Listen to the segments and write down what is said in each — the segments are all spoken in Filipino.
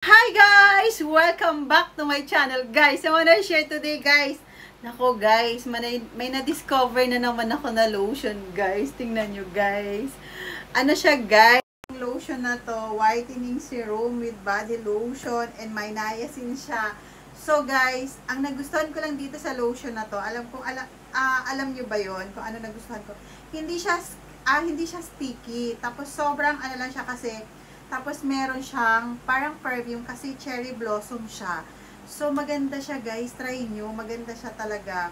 Hi guys! Welcome back to my channel guys. I wanna share today guys. Nako guys, may na-discover na naman ako na lotion guys. Tingnan nyo guys. Ano siya guys? Yung lotion na to, whitening serum with body lotion and may niacin siya. So guys, ang nagustuhan ko lang dito sa lotion na to, alam nyo ba yon kung ano nagustuhan ko? Hindi siya sticky. Tapos sobrang ano lang siya kasi. Tapos meron siyang parang perfume kasi cherry blossom siya. So maganda siya guys, try nyo. Maganda siya talaga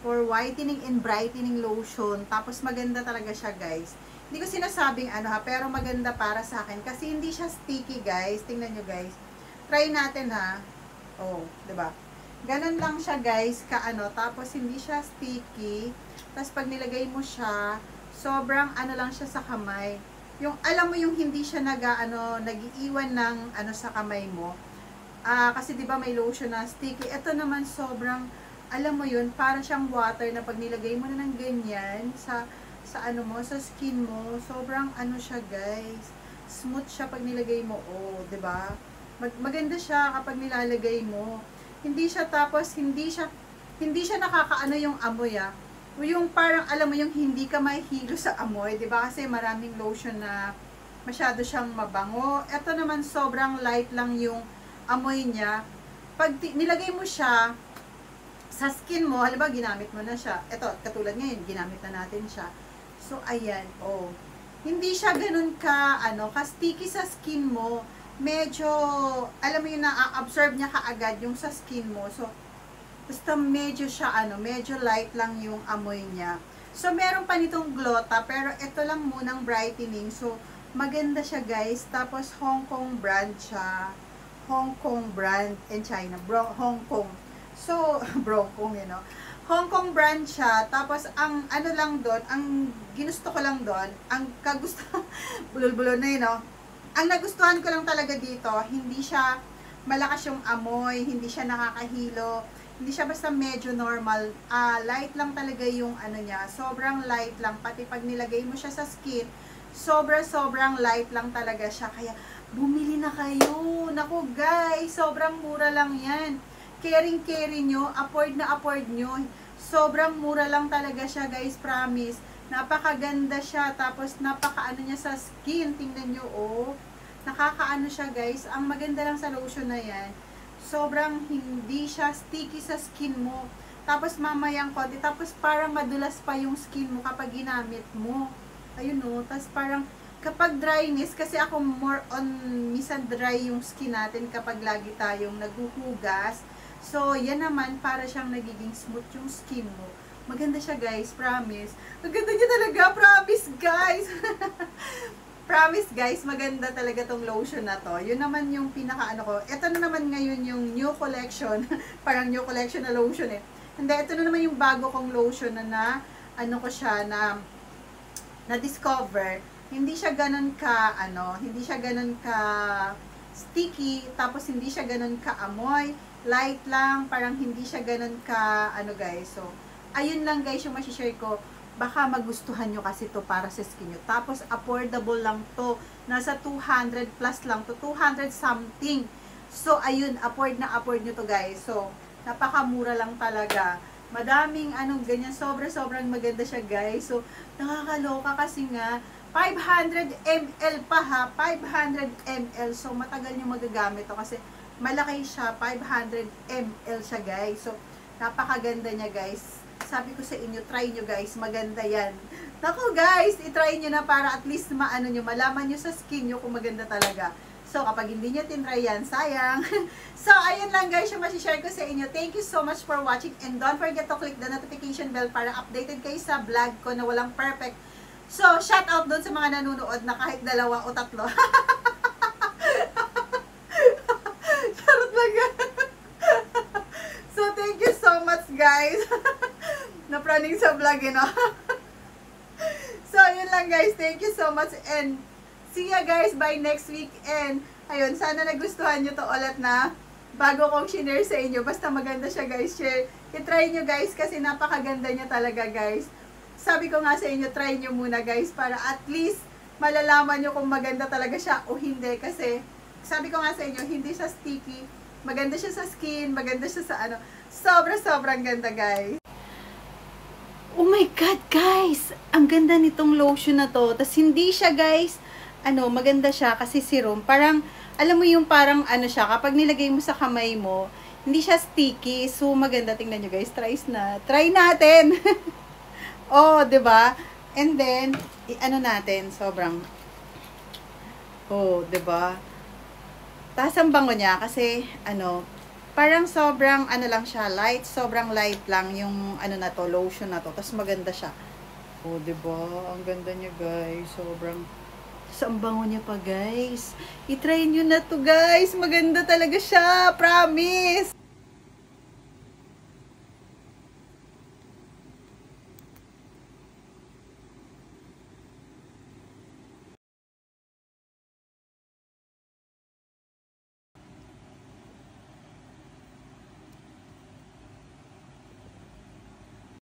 for whitening and brightening lotion. Tapos maganda talaga siya guys. Hindi ko sinasabing ano ha, pero maganda para sa akin kasi hindi siya sticky guys. Tingnan nyo guys. Try natin ha. Oh, 'di ba? Ganun lang siya guys, kaano. Tapos hindi siya sticky. Tapos pag nilagay mo siya, sobrang ano lang siya sa kamay. Yung alam mo yung hindi siya nagiiwan ng ano sa kamay mo. Kasi 'di ba may lotion na sticky. Ito naman sobrang alam mo yun, para siyang water na pag nilagay mo na ng ganyan sa ano mo, sa skin mo, sobrang ano siya, guys. Smooth siya pag nilagay mo. Oh, 'di ba? Maganda siya kapag nilalagay mo. Hindi siya nakakaano yung amoy yung parang alam mo yung hindi ka mahihilo sa amoy, 'di ba? Kasi maraming lotion na masyado siyang mabango. Ito naman sobrang light lang yung amoy niya. Pag nilagay mo siya sa skin mo, halimbawa ginamit mo na siya. Ito, katulad ngayon, ginamit na natin siya. So ayan, oh. Hindi siya ganoon ka ka-sticky sa skin mo. Medyo alam mo yung na-absorb niya kaagad yung sa skin mo. So basta medyo siya medyo light lang yung amoy niya. So meron pa nitong Glota, pero ito lang munang brightening. So maganda siya guys. Tapos Hong Kong brand siya. Hong Kong brand in China. Hong Kong. So Broncong, Hong Kong brand siya. Tapos ang ano lang doon, ang ginusto ko lang doon, ang kagusto bulol-bulol na ang nagustuhan ko lang talaga dito, hindi siya malakas yung amoy, hindi siya nakakahilo. Hindi siya basta medyo normal. Light lang talaga yung ano niya. Sobrang light lang. Pati pag nilagay mo siya sa skin, sobrang light lang talaga siya. Kaya, bumili na kayo. Naku guys, sobrang mura lang yan. Caring nyo. Afford nyo. Sobrang mura lang talaga siya guys. Promise. Napakaganda siya. Tapos, napakaano niya sa skin. Tingnan nyo, oh. Nakakaano siya guys. Ang maganda lang sa lotion na yan, sobrang hindi siya sticky sa skin mo. Tapos mamayang konti. Tapos parang madulas pa yung skin mo kapag ginamit mo. Ayun o. Tapos parang kapag dryness, kasi ako more on minsan dry yung skin natin kapag lagi tayong naghuhugas. So yan naman, para siyang nagiging smooth yung skin mo. Maganda siya guys, promise. Maganda niya talaga, promise guys. Promise guys, maganda talaga tong lotion na to. Yun naman yung pinaka-ano ko. Ito na naman ngayon yung new collection. Parang new collection na lotion eh. Hindi, ito na naman yung bago kong lotion na na-discover. Hindi siya ganun ka sticky, tapos hindi siya ganun ka amoy. Light lang, parang hindi siya ganun ka guys. So, ayun lang guys yung ma-share ko. Baka magustuhan nyo kasi to para sa skin nyo. Tapos, affordable lang to. Nasa 200 plus lang to. 200 something. So, ayun, afford nyo to guys. So, napakamura lang talaga. Madaming ganyan. Sobrang maganda siya guys. So, nakakaloka kasi nga, 500 ml pa ha. 500 ml. So, matagal nyo magagamit to kasi malaki siya. 500 ml siya guys. So, napakaganda niya guys. Sabi ko sa inyo, try nyo guys, maganda yan. Naku guys, itry nyo na para at least malaman nyo sa skin nyo kung maganda talaga. So, kapag hindi nyo tinry yan, sayang. So, ayun lang guys yung masishare ko sa inyo. Thank you so much for watching and don't forget to click the notification bell para updated kayo sa vlog ko na walang perfect. So, shout out doon sa mga nanonood na kahit 2 o 3. Charot lang yan. So, thank you so much guys. Napraning sa vlog, So, yun lang guys. Thank you so much and see ya guys by next week. And, ayun, sana nagustuhan nyo to ulit na bago kong share sa inyo. Basta maganda siya guys. Share. I-try nyo guys kasi napakaganda niya talaga guys. Sabi ko nga sa inyo, try nyo muna guys para at least malalaman nyo kung maganda talaga siya o hindi. Kasi sabi ko nga sa inyo, hindi siya sticky. Maganda siya sa skin, maganda siya sa ano. Sobrang ganda, guys. Oh my God, guys! Ang ganda nitong lotion na to. Tapos hindi siya, guys, ano, maganda siya kasi serum. Parang, alam mo yung parang ano siya, kapag nilagay mo sa kamay mo, hindi siya sticky. So, maganda. Tingnan nyo, guys. Try natin! Oh, 'di ba? And then, ano natin, sobrang, oh, 'di ba? Taas ang bango niya kasi, ano, parang sobrang, ano lang siya, sobrang light lang yung, ano na to, lotion na to. Tapos maganda siya. Oh, 'di ba? Ang ganda niya, guys. Ang bango niya pa, guys. I-try nyo na to, guys. Maganda talaga siya. Promise!